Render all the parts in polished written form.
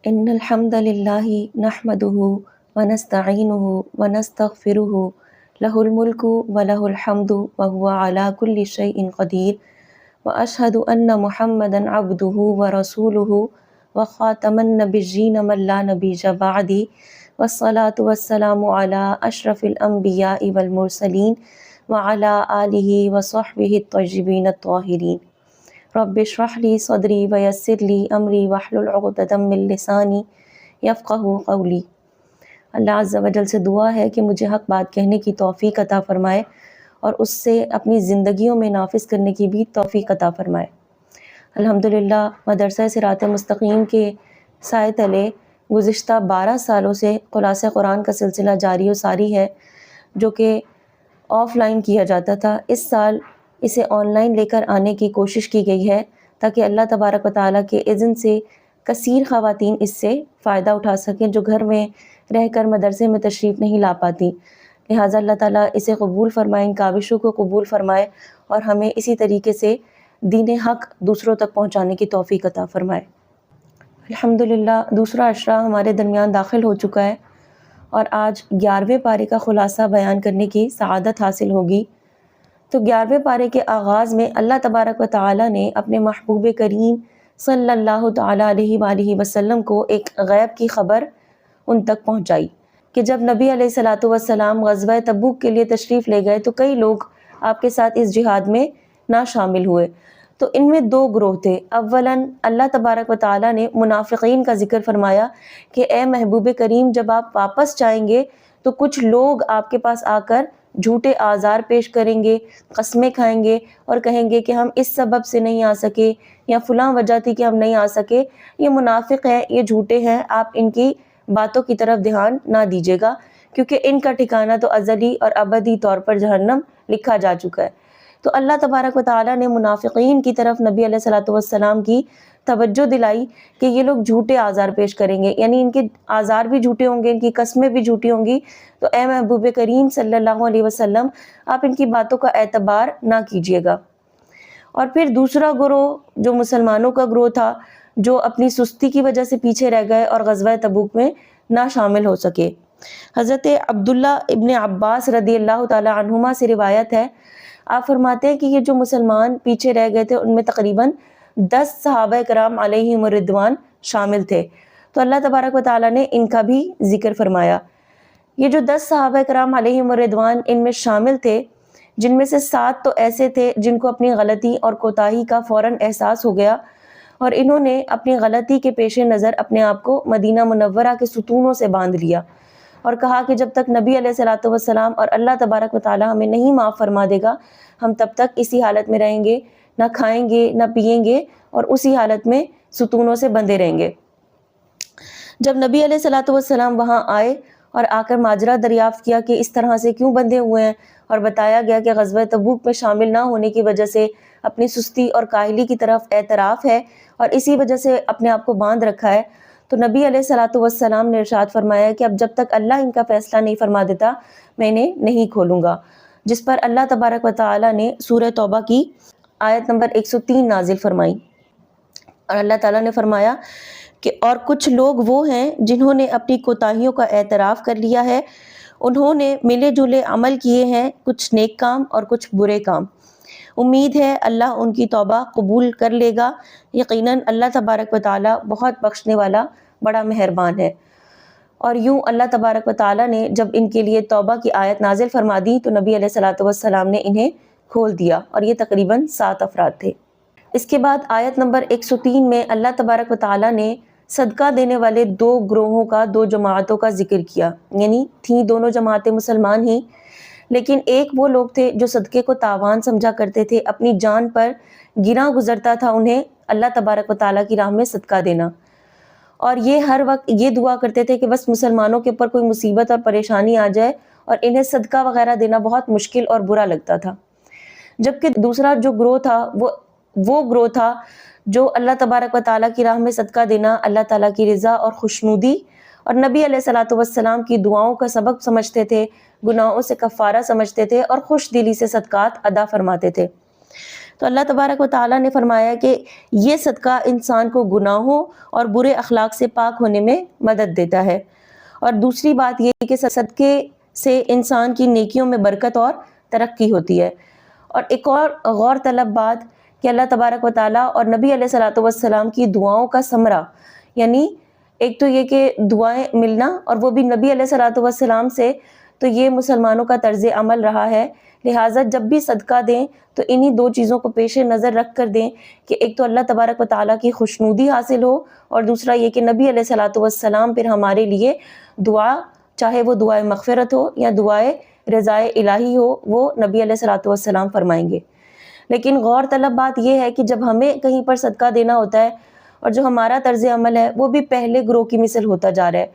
ان الحمد للہ نحمده ونستعینه ونستغفره له الملک وله الحمد وهو على كل شيء قدیر واشهد ان محمدا عبده ورسوله وخاتم النبیین من لا نبی بعدہ والصلاة والسلام علی اشرف الانبیاء والمرسلین وعلی آلہ وصحبہ الطیبین الطاہرین۔ رب اشرح لی صدری ویسر لی امری واحلل عقدۃ من لسانی یفقہوا قولی۔ اللہ عز و جل سے دعا ہے کہ مجھے حق بات کہنے کی توفیق عطا فرمائے اور اس سے اپنی زندگیوں میں نافذ کرنے کی بھی توفیق عطا فرمائے۔ الحمدللہ مدرسہ صراط مستقیم کے سائے تلے گزشتہ 12 سالوں سے خلاصہ قرآن کا سلسلہ جاری و ساری ہے، جو کہ آف لائن کیا جاتا تھا۔ اس سال اسے آن لائن لے کر آنے کی کوشش کی گئی ہے تاکہ اللہ تبارک و تعالیٰ کے اذن سے کثیر خواتین اس سے فائدہ اٹھا سکیں جو گھر میں رہ کر مدرسے میں تشریف نہیں لا پاتی۔ لہٰذا اللہ تعالیٰ اسے قبول فرمائے، ان کاوشوں کو قبول فرمائے اور ہمیں اسی طریقے سے دین حق دوسروں تک پہنچانے کی توفیق عطا فرمائے۔ الحمدللہ دوسرا عشرہ ہمارے درمیان داخل ہو چکا ہے اور آج 11ویں پارے کا خلاصہ بیان کرنے کی سعادت حاصل ہوگی۔ تو 11ویں پارے کے آغاز میں اللہ تبارک و تعالیٰ نے اپنے محبوب کریم صلی اللہ تعالیٰ علیہ وآلہ وسلم کو ایک غیب کی خبر ان تک پہنچائی کہ جب نبی علیہ الصلاۃ والسلام غزوہ تبوک کے لیے تشریف لے گئے تو کئی لوگ آپ کے ساتھ اس جہاد میں نہ شامل ہوئے۔ تو ان میں 2 گروہ تھے۔ اولاً اللہ تبارک و تعالیٰ نے منافقین کا ذکر فرمایا کہ اے محبوب کریم جب آپ واپس جائیں گے تو کچھ لوگ آپ کے پاس آ کر جھوٹے آزار پیش کریں گے، قسمیں کھائیں گے اور کہیں گے کہ ہم اس سبب سے نہیں آ سکے یا فلاں وجہ تھی کہ ہم نہیں آ سکے، یہ منافق ہیں، یہ جھوٹے ہیں، آپ ان کی باتوں کی طرف دھیان نہ دیجیے گا کیونکہ ان کا ٹھکانہ تو ازلی اور ابدی طور پر جہنم لکھا جا چکا ہے۔ تو اللہ تبارک و تعالیٰ نے منافقین کی طرف نبی علیہ الصلوۃ والسلام کی توجہ دلائی کہ یہ لوگ جھوٹے آزار پیش کریں گے، یعنی ان کے آزار بھی جھوٹے ہوں گے، ان کی قسمیں بھی جھوٹی ہوں گی۔ تو اے محبوب کریم صلی اللہ علیہ وسلم آپ ان کی باتوں کا اعتبار نہ کیجیے گا۔ اور پھر دوسرا گروہ جو مسلمانوں کا گروہ تھا، جو اپنی سستی کی وجہ سے پیچھے رہ گئے اور غزوہ تبوک میں نہ شامل ہو سکے۔ حضرت عبداللہ ابن عباس رضی اللہ تعالی عنہما سے روایت ہے، آپ فرماتے ہیں کہ یہ جو مسلمان پیچھے رہ گئے تھے ان میں تقریباً 10 صحابہ کرام علیہم الرضوان شامل تھے۔ تو اللہ تبارک و تعالیٰ نے ان کا بھی ذکر فرمایا۔ یہ جو 10 صحابہ کرام علیہم الرضوان ان میں شامل تھے، جن میں سے 7 تو ایسے تھے جن کو اپنی غلطی اور کوتاہی کا فوراً احساس ہو گیا اور انہوں نے اپنی غلطی کے پیش نظر اپنے آپ کو مدینہ منورہ کے ستونوں سے باندھ لیا اور کہا کہ جب تک نبی علیہ الصلوۃ والسلام اور اللہ تبارک و تعالیٰ ہمیں نہیں معاف فرما دے گا ہم تب تک اسی حالت میں رہیں گے، نہ کھائیں گے نہ پئیں گے اور اسی حالت میں ستونوں سے بندھے رہیں گے۔ جب نبی علیہ الصلوۃ والسلام وہاں آئے اور آ کر ماجرا دریافت کیا کہ اس طرح سے کیوں بندھے ہوئے ہیں اور بتایا گیا کہ غزوہ تبوک میں شامل نہ ہونے کی وجہ سے اپنی سستی اور کاہلی کی طرف اعتراف ہے اور اسی وجہ سے اپنے آپ کو باندھ رکھا ہے، تو نبی علیہ الصلوۃ والسلام نے ارشاد فرمایا کہ اب جب تک اللہ ان کا فیصلہ نہیں فرما دیتا میں انہیں نہیں کھولوں گا، جس پر اللہ تبارک و تعالیٰ نے سورہ توبہ کی آیت نمبر 103 نازل فرمائی اور اللہ تعالیٰ نے فرمایا کہ اور کچھ لوگ وہ ہیں جنہوں نے اپنی کوتاہیوں کا اعتراف کر لیا ہے، انہوں نے ملے جلے عمل کیے ہیں، کچھ نیک کام اور کچھ برے کام، امید ہے اللہ ان کی توبہ قبول کر لے گا، یقیناً اللہ تبارک و تعالیٰ بہت بخشنے والا بڑا مہربان ہے۔ اور یوں اللہ تبارک و تعالیٰ نے جب ان کے لیے توبہ کی آیت نازل فرما دی تو نبی علیہ الصلوۃ والسلام نے انہیں کھول دیا اور یہ تقریباً 7 افراد تھے۔ اس کے بعد آیت نمبر 103 میں اللہ تبارک و تعالیٰ نے صدقہ دینے والے 2 گروہوں کا، 2 جماعتوں کا ذکر کیا، یعنی تھیں دونوں جماعتیں مسلمان ہی، لیکن ایک وہ لوگ تھے جو صدقے کو تاوان سمجھا کرتے تھے، اپنی جان پر گراں گزرتا تھا انہیں اللہ تبارک و تعالیٰ کی راہ میں صدقہ دینا، اور یہ ہر وقت یہ دعا کرتے تھے کہ بس مسلمانوں کے اوپر کوئی مصیبت اور پریشانی آ جائے اور انہیں صدقہ وغیرہ دینا بہت مشکل اور برا لگتا تھا۔ جبکہ دوسرا جو گروہ تھا وہ گروہ تھا جو اللہ تبارک و تعالیٰ کی راہ میں صدقہ دینا اللہ تعالیٰ کی رضا اور خوشنودی اور نبی علیہ الصلوۃ والسلام کی دعاؤں کا سبب سمجھتے تھے، گناہوں سے کفارہ سمجھتے تھے اور خوش دلی سے صدقات ادا فرماتے تھے۔ تو اللہ تبارک و تعالیٰ نے فرمایا کہ یہ صدقہ انسان کو گناہوں اور برے اخلاق سے پاک ہونے میں مدد دیتا ہے۔ اور دوسری بات یہ کہ صدقے سے انسان کی نیکیوں میں برکت اور ترقی ہوتی ہے۔ اور ایک اور غور طلب بات کہ اللہ تبارک و تعالیٰ اور نبی علیہ الصلوۃ والسلام کی دعاؤں کا ثمرہ، یعنی ایک تو یہ کہ دعائیں ملنا، اور وہ بھی نبی علیہ الصلوۃ والسلام سے، تو یہ مسلمانوں کا طرز عمل رہا ہے۔ لہٰذا جب بھی صدقہ دیں تو انہی دو چیزوں کو پیش نظر رکھ کر دیں کہ ایک تو اللہ تبارک و تعالیٰ کی خوشنودی حاصل ہو، اور دوسرا یہ کہ نبی علیہ الصلوۃ والسلام پھر ہمارے لیے دعا، چاہے وہ دعائے مغفرت ہو یا دعائے رضائے الہی ہو، وہ نبی علیہ الصلوۃ والسلام فرمائیں گے۔ لیکن غور طلب بات یہ ہے کہ جب ہمیں کہیں پر صدقہ دینا ہوتا ہے اور جو ہمارا طرز عمل ہے وہ بھی پہلے گروہ کی مثل ہوتا جا رہا ہے،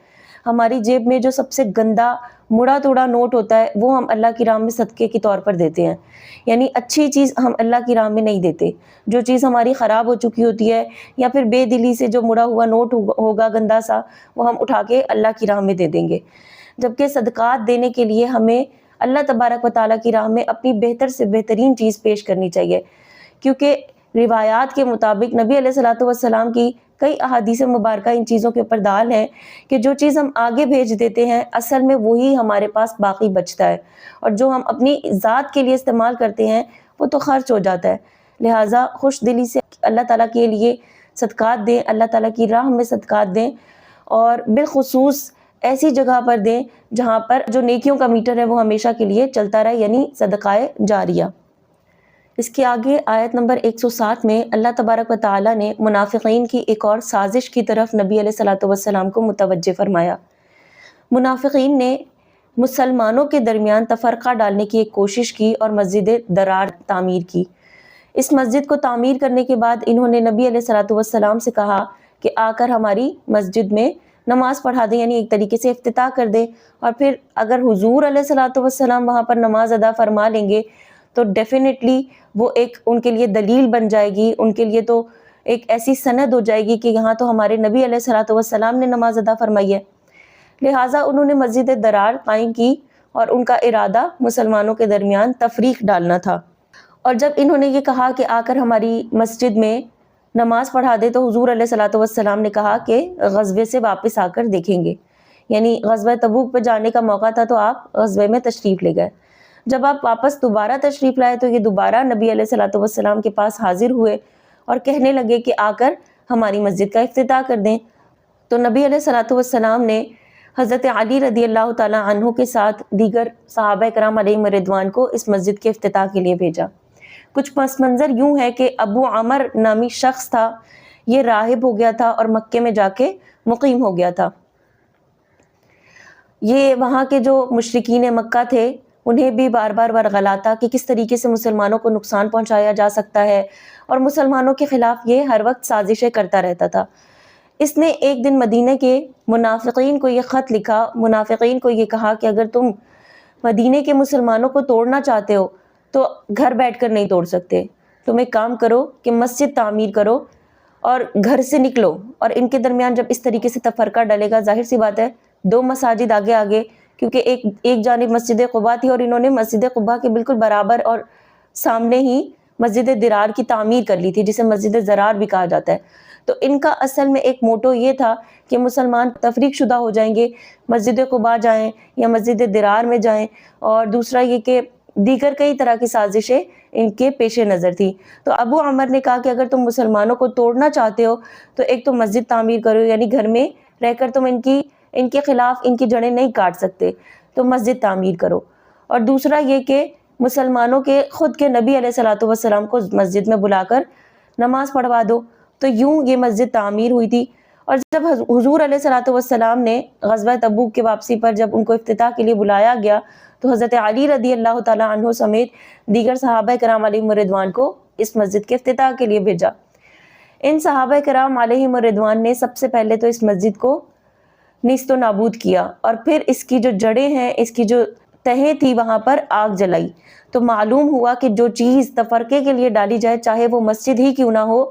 ہماری جیب میں جو سب سے گندا مڑا توڑا نوٹ ہوتا ہے وہ ہم اللہ کی راہ میں صدقے کے طور پر دیتے ہیں، یعنی اچھی چیز ہم اللہ کی راہ میں نہیں دیتے، جو چیز ہماری خراب ہو چکی ہوتی ہے یا پھر بے دلی سے جو مڑا ہوا نوٹ ہوگا گندا سا، وہ ہم اٹھا کے اللہ کی راہ میں دے دیں گے۔ جبکہ صدقات دینے کے لیے ہمیں اللہ تبارک و تعالیٰ کی راہ میں اپنی بہتر سے بہترین چیز پیش کرنی چاہیے، کیونکہ روایات کے مطابق نبی علیہ الصلوۃ والسلام کی کئی احادیث مبارکہ ان چیزوں کے اوپر دال ہے کہ جو چیز ہم آگے بھیج دیتے ہیں اصل میں وہی ہمارے پاس باقی بچتا ہے، اور جو ہم اپنی ذات کے لیے استعمال کرتے ہیں وہ تو خرچ ہو جاتا ہے۔ لہٰذا خوش دلی سے اللہ تعالیٰ کے لیے صدقات دیں، اللہ تعالیٰ کی راہ میں صدقات دیں، اور بالخصوص ایسی جگہ پر دیں جہاں پر جو نیکیوں کا میٹر ہے وہ ہمیشہ کے لیے چلتا رہے، یعنی صدقائے جاریہ۔ اس کے آگے آیت نمبر 107 میں اللہ تبارک و تعالیٰ نے منافقین کی ایک اور سازش کی طرف نبی علیہ الصلوۃ والسلام کو متوجہ فرمایا۔ منافقین نے مسلمانوں کے درمیان تفرقہ ڈالنے کی ایک کوشش کی اور مسجد درار تعمیر کی۔ اس مسجد کو تعمیر کرنے کے بعد انہوں نے نبی علیہ الصلوۃ والسلام سے کہا کہ آ کر ہماری مسجد میں نماز پڑھا دیں، یعنی ایک طریقے سے افتتاح کر دیں، اور پھر اگر حضور علیہ الصلوۃ والسلام وہاں پر نماز ادا فرما لیں گے تو ڈیفینیٹلی وہ ایک ان کے لیے دلیل بن جائے گی، ان کے لیے تو ایک ایسی سند ہو جائے گی کہ یہاں تو ہمارے نبی علیہ الصلوۃ والسلام نے نماز ادا فرمائی ہے۔ لہٰذا انہوں نے مسجد درار قائم کی اور ان کا ارادہ مسلمانوں کے درمیان تفریق ڈالنا تھا۔ اور جب انہوں نے یہ کہا کہ آ کر ہماری مسجد میں نماز پڑھا دے تو حضور علیہ الصلوۃ والسلام نے کہا کہ غزوے سے واپس آ کر دیکھیں گے، یعنی غزوہ تبوک پہ جانے کا موقع تھا تو آپ غزوے میں تشریف لے گئے۔ جب آپ واپس دوبارہ تشریف لائے تو یہ دوبارہ نبی علیہ الصلوۃ والسلام کے پاس حاضر ہوئے اور کہنے لگے کہ آ کر ہماری مسجد کا افتتاح کر دیں۔ تو نبی علیہ الصلوۃ والسلام نے حضرت علی رضی اللہ تعالیٰ عنہ کے ساتھ دیگر صحابہ کرام علیہم رضوان کو اس مسجد کے افتتاح کے لیے بھیجا۔ کچھ پس منظر یوں ہے کہ ابو عمر نامی شخص تھا، یہ راہب ہو گیا تھا اور مکے میں جا کے مقیم ہو گیا تھا۔ یہ وہاں کے جو مشرکین مکہ تھے انہیں بھی بار بار ورغلاتا کہ کس طریقے سے مسلمانوں کو نقصان پہنچایا جا سکتا ہے، اور مسلمانوں کے خلاف یہ ہر وقت سازشیں کرتا رہتا تھا۔ اس نے ایک دن مدینہ کے منافقین کو یہ خط لکھا، منافقین کو یہ کہا کہ اگر تم مدینہ کے مسلمانوں کو توڑنا چاہتے ہو تو گھر بیٹھ کر نہیں توڑ سکتے، تم ایک کام کرو کہ مسجد تعمیر کرو اور گھر سے نکلو۔ اور ان کے درمیان جب اس طریقے سے تفرقہ ڈلے گا، ظاہر سی بات ہے دو مساجد آگے آگے، کیونکہ ایک جانب مسجد قباء تھی اور انہوں نے مسجد قباء کے بالکل برابر اور سامنے ہی مسجد درار کی تعمیر کر لی تھی، جسے مسجد زرار بھی کہا جاتا ہے۔ تو ان کا اصل میں ایک موٹو یہ تھا کہ مسلمان تفریق شدہ ہو جائیں گے، مسجد قباء جائیں یا مسجد درار میں جائیں، اور دوسرا یہ کہ دیگر کئی طرح کی سازشیں ان کے پیش نظر تھی۔ تو ابو عمر نے کہا کہ اگر تم مسلمانوں کو توڑنا چاہتے ہو تو ایک تو مسجد تعمیر کرو، یعنی گھر میں رہ کر تم ان کے خلاف ان کی جڑیں نہیں کاٹ سکتے، تو مسجد تعمیر کرو، اور دوسرا یہ کہ مسلمانوں کے خود کے نبی علیہ الصلوۃ والسلام کو مسجد میں بلا کر نماز پڑھوا دو۔ تو یوں یہ مسجد تعمیر ہوئی تھی۔ اور جب حضور علیہ الصلوۃ والسلام نے غزوہ تبوک کے واپسی پر جب ان کو افتتاح کے لیے بلایا گیا تو حضرت علی رضی اللہ تعالیٰ عنہ سمیت دیگر صحابہ کرام علیہم رضوان کو اس مسجد کے افتتاح کے لیے بھیجا۔ ان صحابہ کرام علیہم رضوان نے سب سے پہلے تو اس مسجد کو نیست و نابود کیا، اور پھر اس کی جو جڑیں ہیں، اس کی جو تہیں تھی وہاں پر آگ جلائی۔ تو معلوم ہوا کہ جو چیز تفرقے کے لیے ڈالی جائے، چاہے وہ مسجد ہی کیوں نہ ہو،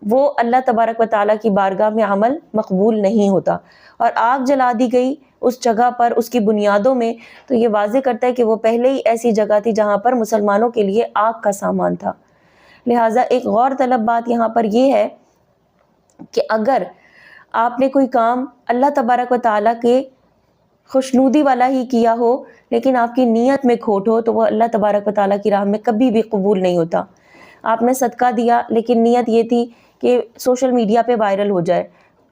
وہ اللہ تبارک و تعالیٰ کی بارگاہ میں عمل مقبول نہیں ہوتا، اور آگ جلا دی گئی اس جگہ پر، اس کی بنیادوں میں، تو یہ واضح کرتا ہے کہ وہ پہلے ہی ایسی جگہ تھی جہاں پر مسلمانوں کے لیے آگ کا سامان تھا۔ لہٰذا ایک غور طلب بات یہاں پر یہ ہے کہ اگر آپ نے کوئی کام اللہ تبارک و تعالیٰ کے خوشنودی والا ہی کیا ہو لیکن آپ کی نیت میں کھوٹ ہو تو وہ اللہ تبارک و تعالیٰ کی راہ میں کبھی بھی قبول نہیں ہوتا۔ آپ نے صدقہ دیا لیکن نیت یہ تھی کہ سوشل میڈیا پہ وائرل ہو جائے،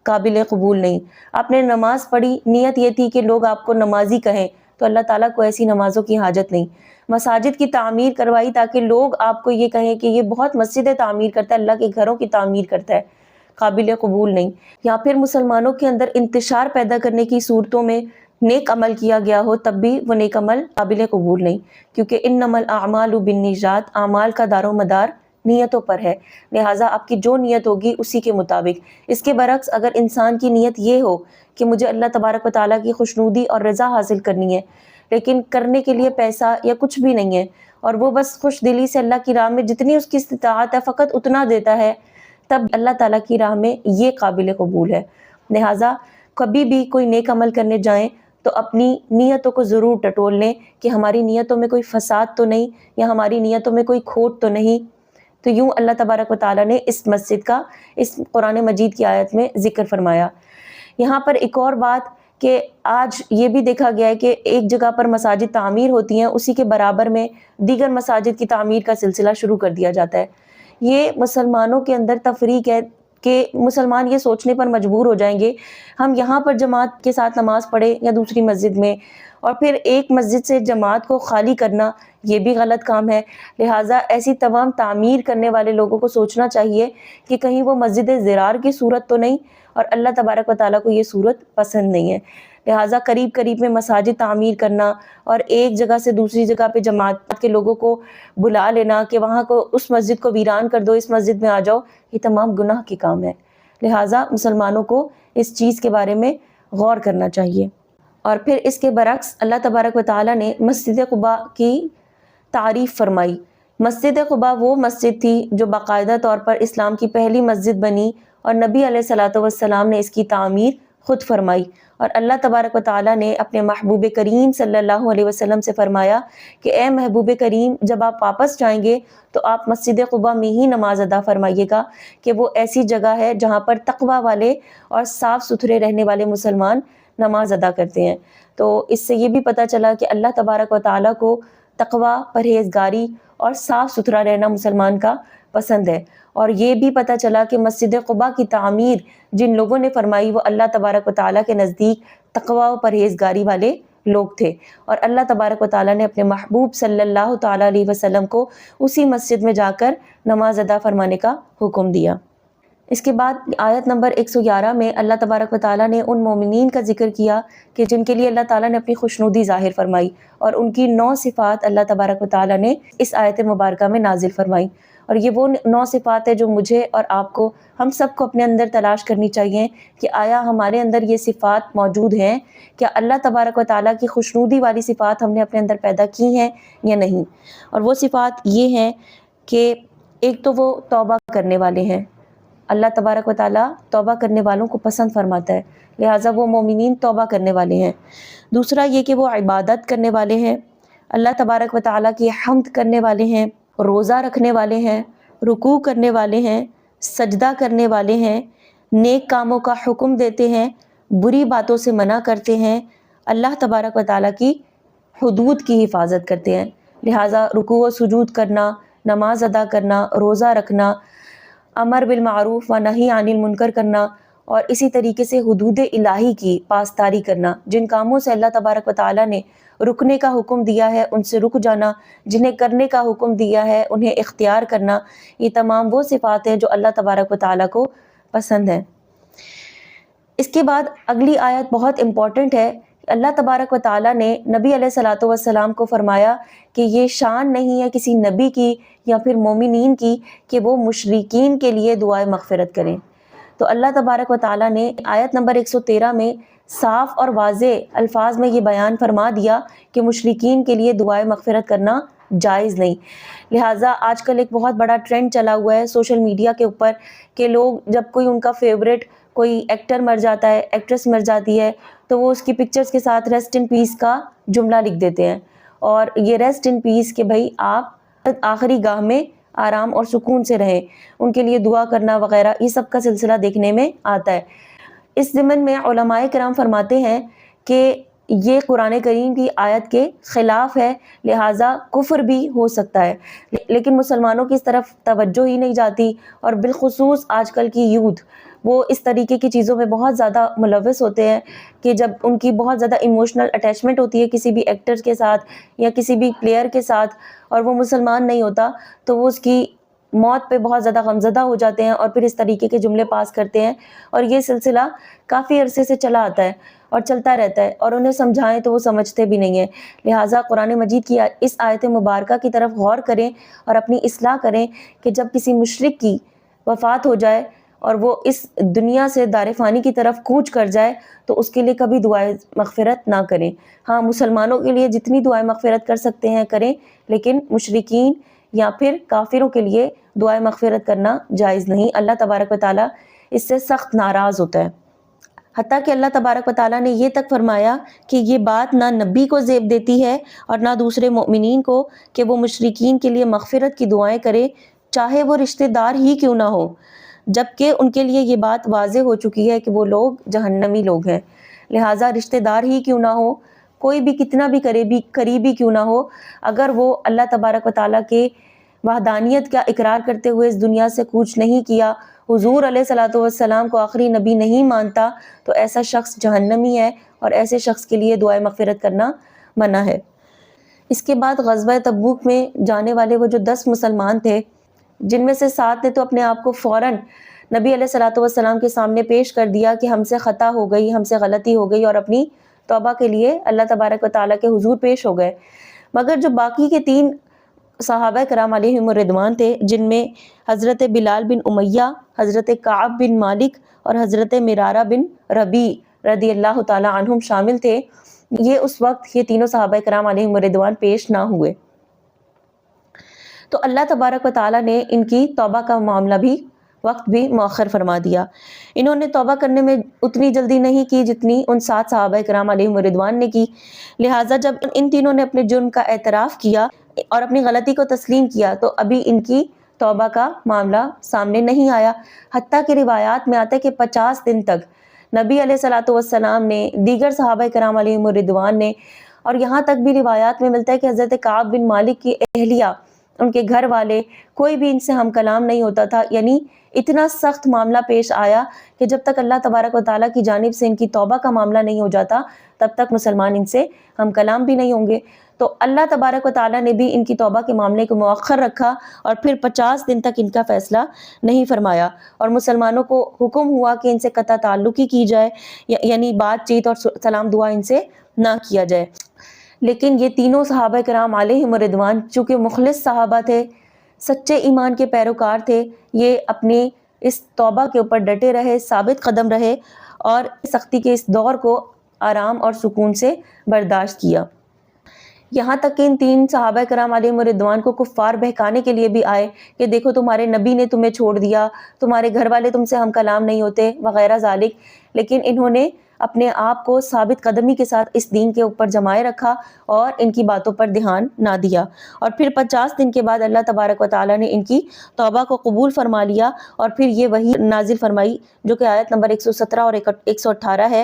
قابل قبول نہیں۔ آپ نے نماز پڑھی، نیت یہ تھی کہ لوگ آپ کو نمازی کہیں، تو اللہ تعالیٰ کو ایسی نمازوں کی حاجت نہیں۔ مساجد کی تعمیر کروائی تاکہ لوگ آپ کو یہ کہیں کہ یہ بہت مسجدیں تعمیر کرتا ہے، اللہ کے گھروں کی تعمیر کرتا ہے، قابل قبول نہیں۔ یا پھر مسلمانوں کے اندر انتشار پیدا کرنے کی صورتوں میں نیک عمل کیا گیا ہو تب بھی وہ نیک عمل قابل قبول نہیں، کیونکہ انما الاعمال بالنیات، اعمال کا دار و مدار نیتوں پر ہے، لہٰذا آپ کی جو نیت ہوگی اسی کے مطابق۔ اس کے برعکس اگر انسان کی نیت یہ ہو کہ مجھے اللہ تبارک و تعالیٰ کی خوشنودی اور رضا حاصل کرنی ہے لیکن کرنے کے لیے پیسہ یا کچھ بھی نہیں ہے اور وہ بس خوش دلی سے اللہ کی راہ میں جتنی اس کی استطاعت ہے فقط اتنا دیتا ہے، تب اللہ تعالیٰ کی راہ میں یہ قابل قبول ہے۔ لہٰذا کبھی بھی کوئی نیک عمل کرنے جائیں تو اپنی نیتوں کو ضرور ٹٹول لیں کہ ہماری نیتوں میں کوئی فساد تو نہیں یا ہماری نیتوں میں کوئی کھوٹ تو نہیں۔ تو یوں اللہ تبارک و تعالیٰ نے اس مسجد کا اس قرآن مجید کی آیت میں ذکر فرمایا۔ یہاں پر ایک اور بات کہ آج یہ بھی دیکھا گیا ہے کہ ایک جگہ پر مساجد تعمیر ہوتی ہیں، اسی کے برابر میں دیگر مساجد کی تعمیر کا سلسلہ شروع کر دیا جاتا ہے۔ یہ مسلمانوں کے اندر تفریق ہے کہ مسلمان یہ سوچنے پر مجبور ہو جائیں گے ہم یہاں پر جماعت کے ساتھ نماز پڑھیں یا دوسری مسجد میں، اور پھر ایک مسجد سے جماعت کو خالی کرنا یہ بھی غلط کام ہے۔ لہٰذا ایسی تمام تعمیر کرنے والے لوگوں کو سوچنا چاہیے کہ کہیں وہ مسجد زرار کی صورت تو نہیں، اور اللہ تبارک و تعالیٰ کو یہ صورت پسند نہیں ہے۔ لہٰذا قریب قریب میں مساجد تعمیر کرنا اور ایک جگہ سے دوسری جگہ پہ جماعت کے لوگوں کو بلا لینا کہ وہاں کو اس مسجد کو ویران کر دو، اس مسجد میں آ جاؤ، یہ تمام گناہ کے کام ہے۔ لہٰذا مسلمانوں کو اس چیز کے بارے میں غور کرنا چاہیے۔ اور پھر اس کے برعکس اللہ تبارک و تعالیٰ نے مسجد قباء کی تعریف فرمائی۔ مسجد قباء وہ مسجد تھی جو باقاعدہ طور پر اسلام کی پہلی مسجد بنی اور نبی علیہ الصلوۃ والسلام نے اس کی تعمیر خود فرمائی، اور اللہ تبارک و تعالیٰ نے اپنے محبوب کریم صلی اللہ علیہ وسلم سے فرمایا کہ اے محبوب کریم، جب آپ واپس جائیں گے تو آپ مسجد قباء میں ہی نماز ادا فرمائیے گا، کہ وہ ایسی جگہ ہے جہاں پر تقوی والے اور صاف ستھرے رہنے والے مسلمان نماز ادا کرتے ہیں۔ تو اس سے یہ بھی پتہ چلا کہ اللہ تبارک و تعالیٰ کو تقوی، پرہیزگاری اور صاف ستھرا رہنا مسلمان کا پسند ہے، اور یہ بھی پتہ چلا کہ مسجد قباء کی تعمیر جن لوگوں نے فرمائی وہ اللہ تبارک و تعالیٰ کے نزدیک تقوی و پرہیزگاری والے لوگ تھے، اور اللہ تبارک و تعالیٰ نے اپنے محبوب صلی اللہ تعالیٰ علیہ وسلم کو اسی مسجد میں جا کر نماز ادا فرمانے کا حکم دیا۔ اس کے بعد آیت نمبر 111 میں اللہ تبارک و تعالیٰ نے ان مومنین کا ذکر کیا کہ جن کے لیے اللہ تعالیٰ نے اپنی خوشنودی ظاہر فرمائی، اور ان کی 9 صفات اللہ تبارک و تعالیٰ نے اس آیت مبارکہ میں نازل فرمائی، اور یہ وہ 9 صفات ہے جو مجھے اور آپ کو، ہم سب کو اپنے اندر تلاش کرنی چاہیے کہ آیا ہمارے اندر یہ صفات موجود ہیں، کیا اللہ تبارک و تعالیٰ کی خوشنودی والی صفات ہم نے اپنے اندر پیدا کی ہیں یا نہیں۔ اور وہ صفات یہ ہیں کہ ایک تو وہ توبہ کرنے والے ہیں، اللہ تبارک و تعالیٰ توبہ کرنے والوں کو پسند فرماتا ہے، لہٰذا وہ مومنین توبہ کرنے والے ہیں۔ دوسرا یہ کہ وہ عبادت کرنے والے ہیں، اللہ تبارک و تعالیٰ کی حمد کرنے والے ہیں، روزہ رکھنے والے ہیں، رکوع کرنے والے ہیں، سجدہ کرنے والے ہیں، نیک کاموں کا حکم دیتے ہیں، بری باتوں سے منع کرتے ہیں، اللہ تبارک و تعالیٰ کی حدود کی حفاظت کرتے ہیں۔ لہٰذا رکوع و سجود کرنا، نماز ادا کرنا، روزہ رکھنا، امر بالمعروف و نہی عن المنکر کرنا، اور اسی طریقے سے حدود الہی کی پاسداری کرنا، جن کاموں سے اللہ تبارک و تعالیٰ نے رکنے کا حکم دیا ہے ان سے رک جانا، جنہیں کرنے کا حکم دیا ہے انہیں اختیار کرنا، یہ تمام وہ صفات ہیں جو اللہ تبارک و تعالیٰ کو پسند ہیں۔ اس کے بعد اگلی آیت بہت امپورٹنٹ ہے۔ اللہ تبارک و تعالیٰ نے نبی علیہ الصلوۃ والسلام کو فرمایا کہ یہ شان نہیں ہے کسی نبی کی یا پھر مومنین کی کہ وہ مشرکین کے لیے دعائے مغفرت کریں۔ تو اللہ تبارک و تعالیٰ نے آیت نمبر 113 میں صاف اور واضح الفاظ میں یہ بیان فرما دیا کہ مشرکین کے لیے دعائے مغفرت کرنا جائز نہیں۔ لہٰذا آج کل ایک بہت بڑا ٹرینڈ چلا ہوا ہے سوشل میڈیا کے اوپر کہ لوگ جب کوئی ان کا فیوریٹ کوئی ایکٹر مر جاتا ہے، ایکٹریس مر جاتی ہے، تو وہ اس کی پکچرز کے ساتھ ریسٹ ان پیس کا جملہ لکھ دیتے ہیں، اور یہ ریسٹ ان پیس کہ بھائی آپ آخری گاہ میں آرام اور سکون سے رہیں، ان کے لیے دعا کرنا وغیرہ، یہ سب کا سلسلہ دیکھنے میں آتا ہے۔ اس ضمن میں علماء کرام فرماتے ہیں کہ یہ قرآن کریم کی آیت کے خلاف ہے، لہٰذا کفر بھی ہو سکتا ہے، لیکن مسلمانوں کی اس طرف توجہ ہی نہیں جاتی، اور بالخصوص آج کل کی یوتھ وہ اس طریقے کی چیزوں میں بہت زیادہ ملوث ہوتے ہیں کہ جب ان کی بہت زیادہ ایموشنل اٹیچمنٹ ہوتی ہے کسی بھی ایکٹر کے ساتھ یا کسی بھی پلیئر کے ساتھ، اور وہ مسلمان نہیں ہوتا، تو وہ اس کی موت پہ بہت زیادہ غمزدہ ہو جاتے ہیں اور پھر اس طریقے کے جملے پاس کرتے ہیں، اور یہ سلسلہ کافی عرصے سے چلا آتا ہے اور چلتا رہتا ہے، اور انہیں سمجھائیں تو وہ سمجھتے بھی نہیں ہیں۔ لہٰذا قرآن مجید کی اس آیت مبارکہ کی طرف غور کریں اور اپنی اصلاح کریں کہ جب کسی مشرک کی وفات ہو جائے اور وہ اس دنیا سے دار فانی کی طرف کوچ کر جائے تو اس کے لیے کبھی دعائے مغفرت نہ کریں۔ ہاں، مسلمانوں کے لیے جتنی دعائے مغفرت کر سکتے ہیں کریں، لیکن مشرکین یا پھر کافروں کے لیے دعائے مغفرت کرنا جائز نہیں۔ اللہ تبارک و تعالیٰ اس سے سخت ناراض ہوتا ہے، حتیٰ کہ اللہ تبارک و تعالیٰ نے یہ تک فرمایا کہ یہ بات نہ نبی کو زیب دیتی ہے اور نہ دوسرے مؤمنین کو کہ وہ مشرکین کے لیے مغفرت کی دعائیں کرے، چاہے وہ رشتہ دار ہی کیوں نہ ہو، جبکہ ان کے لیے یہ بات واضح ہو چکی ہے کہ وہ لوگ جہنمی لوگ ہیں۔ لہٰذا رشتہ دار ہی کیوں نہ ہو، کوئی بھی کتنا بھی قریبی کیوں نہ ہو، اگر وہ اللہ تبارک و تعالیٰ کے وحدانیت کا اقرار کرتے ہوئے اس دنیا سے کوچ نہیں کیا، حضور علیہ الصلوۃ والسلام کو آخری نبی نہیں مانتا، تو ایسا شخص جہنمی ہے اور ایسے شخص کے لیے دعائے مغفرت کرنا منع ہے۔ اس کے بعد غزوہ تبوک میں جانے والے وہ جو 10 مسلمان تھے، جن میں سے 7 نے تو اپنے آپ کو فوراً نبی علیہ الصلوۃ والسلام کے سامنے پیش کر دیا کہ ہم سے خطا ہو گئی، ہم سے غلطی ہو گئی، اور اپنی توبہ کے لیے اللہ تبارک و تعالیٰ کے حضور پیش ہو گئے۔ مگر جو باقی کے 3 صحابہ کرام علیہم الرضوان تھے، جن میں حضرت بلال بن امیہ، حضرت کعب بن مالک اور حضرت مرارہ بن ربیع رضی اللہ تعالیٰ عنہم شامل تھے، یہ اس وقت یہ تینوں صحابہ کرام علیہم الرضوان پیش نہ ہوئے، تو اللہ تبارک و تعالیٰ نے ان کی توبہ کا معاملہ بھی وقت بھی مؤخر فرما دیا۔ انہوں نے توبہ کرنے میں اتنی جلدی نہیں کی جتنی ان 7 صحابہ کرام علیہم الرضوان نے کی، لہٰذا جب ان تینوں نے اپنے جرم کا اعتراف کیا اور اپنی غلطی کو تسلیم کیا تو ابھی ان کی توبہ کا معاملہ سامنے نہیں آیا، حتیٰ کہ روایات میں آتا ہے کہ 50 دن تک نبی علیہ الصلوۃ والسلام نے، دیگر صحابہ کرام علیہم الرضوان نے، اور یہاں تک بھی روایات میں ملتا ہے کہ حضرت کعب بن مالک کی اہلیہ، ان کے گھر والے، کوئی بھی ان سے ہم کلام نہیں ہوتا تھا، یعنی اتنا سخت معاملہ پیش آیا کہ جب تک اللہ تبارک و تعالیٰ کی جانب سے ان کی توبہ کا معاملہ نہیں ہو جاتا تب تک مسلمان ان سے ہم کلام بھی نہیں ہوں گے۔ تو اللہ تبارک و تعالیٰ نے بھی ان کی توبہ کے معاملے کو مؤخر رکھا اور پھر 50 دن تک ان کا فیصلہ نہیں فرمایا، اور مسلمانوں کو حکم ہوا کہ ان سے قطع تعلق ہی کی جائے، یعنی بات چیت اور سلام دعا ان سے نہ کیا جائے۔ لیکن یہ تینوں صحابہ کرام علیہم الرضوان چونکہ مخلص صحابہ تھے، سچے ایمان کے پیروکار تھے، یہ اپنی اس توبہ کے اوپر ڈٹے رہے، ثابت قدم رہے، اور سختی کے اس دور کو آرام اور سکون سے برداشت کیا۔ یہاں تک کہ ان 3 صحابہ کرام علیہم الرضوان کو کفار بہکانے کے لیے بھی آئے کہ دیکھو تمہارے نبی نے تمہیں چھوڑ دیا، تمہارے گھر والے تم سے ہم کلام نہیں ہوتے وغیرہ ذالک، لیکن انہوں نے اپنے آپ کو ثابت قدمی کے ساتھ اس دین کے اوپر جمائے رکھا اور ان کی باتوں پر دھیان نہ دیا، اور پھر 50 دن کے بعد اللہ تبارک و تعالیٰ نے ان کی توبہ کو قبول فرما لیا، اور پھر یہ وحی نازل فرمائی جو کہ آیت نمبر 117 اور 118 ہے۔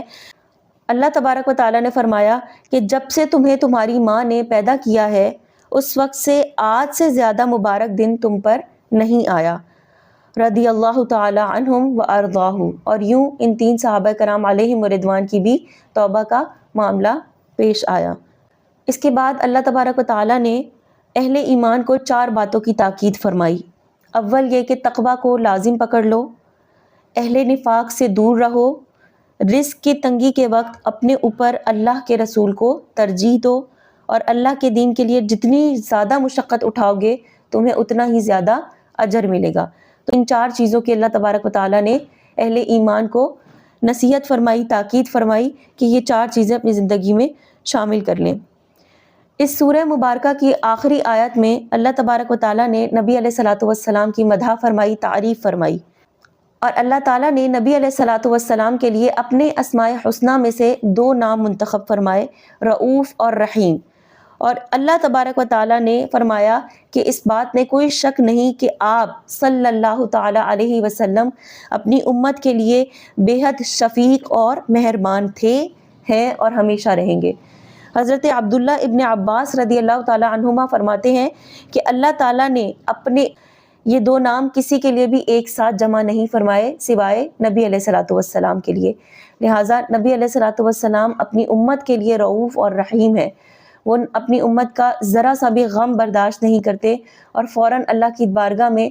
اللہ تبارک و تعالیٰ نے فرمایا کہ جب سے تمہیں تمہاری ماں نے پیدا کیا ہے اس وقت سے آج سے زیادہ مبارک دن تم پر نہیں آیا، رضی اللہ تعالی عنہم و ارضاہ، اور یوں ان 3 صحابہ کرام علیہم الرضوان کی بھی توبہ کا معاملہ پیش آیا۔ اس کے بعد اللہ تبارک و تعالیٰ نے اہل ایمان کو 4 باتوں کی تاکید فرمائی۔ اول یہ کہ تقویٰ کو لازم پکڑ لو، اہل نفاق سے دور رہو، رزق کی تنگی کے وقت اپنے اوپر اللہ کے رسول کو ترجیح دو، اور اللہ کے دین کے لیے جتنی زیادہ مشقت اٹھاؤ گے تمہیں اتنا ہی زیادہ اجر ملے گا۔ تو ان 4 چیزوں کی اللہ تبارک و تعالیٰ نے اہل ایمان کو نصیحت فرمائی، تاکید فرمائی کہ یہ 4 چیزیں اپنی زندگی میں شامل کر لیں۔ اس سورہ مبارکہ کی آخری آیت میں اللہ تبارک و تعالیٰ نے نبی علیہ الصلوۃ والسلام کی مدح فرمائی، تعریف فرمائی، اور اللہ تعالیٰ نے نبی علیہ الصلوۃ والسلام کے لیے اپنے اسماء حسنہ میں سے 2 نام منتخب فرمائے، رؤوف اور رحیم، اور اللہ تبارک و تعالیٰ نے فرمایا کہ اس بات میں کوئی شک نہیں کہ آپ صلی اللہ تعالیٰ علیہ وسلم اپنی امت کے لیے بے حد شفیق اور مہربان تھے، ہیں اور ہمیشہ رہیں گے۔ حضرت عبداللہ ابن عباس رضی اللہ تعالیٰ عنہما فرماتے ہیں کہ اللہ تعالیٰ نے اپنے یہ دو نام کسی کے لیے بھی ایک ساتھ جمع نہیں فرمائے سوائے نبی علیہ الصلوۃ والسلام کے لیے، لہٰذا نبی علیہ الصلوۃ والسلام اپنی امت کے لیے رؤوف اور رحیم ہیں۔ وہ اپنی امت کا ذرا سا بھی غم برداشت نہیں کرتے اور فوراً اللہ کی بارگاہ میں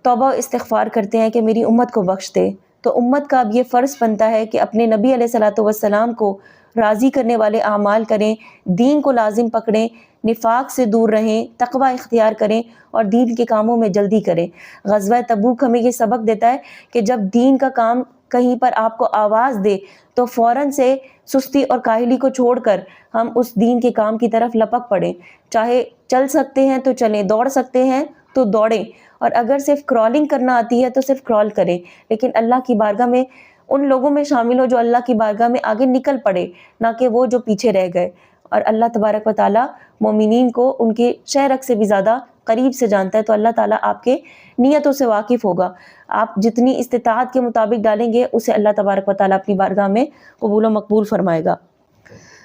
توبہ و استغفار کرتے ہیں کہ میری امت کو بخش دے۔ تو امت کا اب یہ فرض بنتا ہے کہ اپنے نبی علیہ الصلوۃ والسلام کو راضی کرنے والے اعمال کریں، دین کو لازم پکڑیں، نفاق سے دور رہیں، تقوی اختیار کریں اور دین کے کاموں میں جلدی کریں۔ غزوہ تبوک ہمیں یہ سبق دیتا ہے کہ جب دین کا کام کہیں پر آپ کو آواز دے تو فوراً سے سستی اور کاہلی کو چھوڑ کر ہم اس دین کے کام کی طرف لپک پڑیں، چاہے چل سکتے ہیں تو چلیں، دوڑ سکتے ہیں تو دوڑیں، اور اگر صرف کرالنگ کرنا آتی ہے تو صرف کرال کریں، لیکن اللہ کی بارگاہ میں ان لوگوں میں شامل ہو جو اللہ کی بارگاہ میں آگے نکل پڑے، نہ کہ وہ جو پیچھے رہ گئے۔ اور اللہ تبارک و تعالیٰ مومنین کو ان کے شہرک سے بھی زیادہ قریب سے جانتا ہے، تو اللہ تعالیٰ آپ کے نیتوں سے واقف ہوگا۔ آپ جتنی استطاعت کے مطابق ڈالیں گے اسے اللہ تبارک و تعالیٰ اپنی بارگاہ میں قبول و مقبول فرمائے گا۔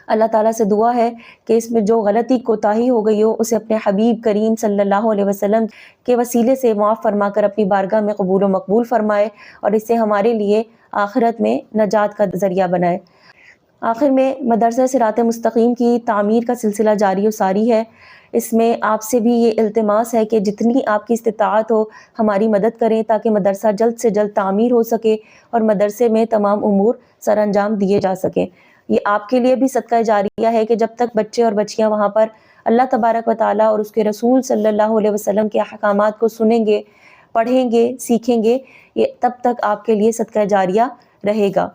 اللہ تعالیٰ سے دعا ہے کہ اس میں جو غلطی کوتاہی ہو گئی ہو اسے اپنے حبیب کریم صلی اللہ علیہ وسلم کے وسیلے سے معاف فرما کر اپنی بارگاہ میں قبول و مقبول فرمائے اور اسے ہمارے لیے آخرت میں نجات کا ذریعہ بنائے۔ آخر میں مدرسہ صراط مستقیم کی تعمیر کا سلسلہ جاری و ساری ہے۔ اس میں آپ سے بھی یہ التماس ہے کہ جتنی آپ کی استطاعت ہو ہماری مدد کریں تاکہ مدرسہ جلد سے جلد تعمیر ہو سکے اور مدرسے میں تمام امور سر انجام دیے جا سکیں۔ یہ آپ کے لیے بھی صدقہ جاریہ ہے کہ جب تک بچے اور بچیاں وہاں پر اللہ تبارک و تعالیٰ اور اس کے رسول صلی اللہ علیہ وسلم کے احکامات کو سنیں گے، پڑھیں گے، سیکھیں گے، یہ تب تک آپ کے لیے صدقہ جاریہ رہے گا۔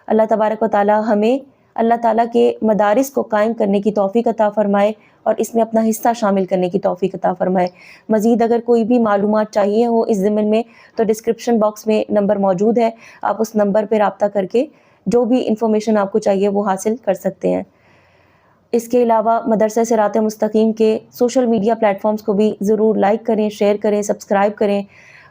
اللہ تبارک و تعالیٰ ہمیں اللہ تعالیٰ کے مدارس کو قائم کرنے کی توفیق عطا فرمائے اور اس میں اپنا حصہ شامل کرنے کی توفیق عطا فرمائے۔ مزید اگر کوئی بھی معلومات چاہیے ہو اس ضمن میں تو ڈسکرپشن باکس میں نمبر موجود ہے، آپ اس نمبر پہ رابطہ کر کے جو بھی انفارمیشن آپ کو چاہیے وہ حاصل کر سکتے ہیں۔ اس کے علاوہ مدرسہ صراط مستقیم کے سوشل میڈیا پلیٹ فارمز کو بھی ضرور لائک کریں، شیئر کریں، سبسکرائب کریں،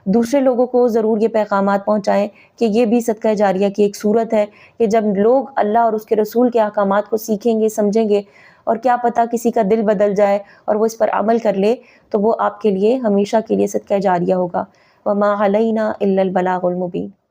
دوسرے لوگوں کو ضرور یہ پیغامات پہنچائیں کہ یہ بھی صدقہ جاریہ کی ایک صورت ہے کہ جب لوگ اللہ اور اس کے رسول کے احکامات کو سیکھیں گے، سمجھیں گے اور کیا پتہ کسی کا دل بدل جائے اور وہ اس پر عمل کر لے تو وہ آپ کے لیے ہمیشہ کے لیے صدقہ جاریہ ہوگا۔ وما علینا الا البلاغ المبین۔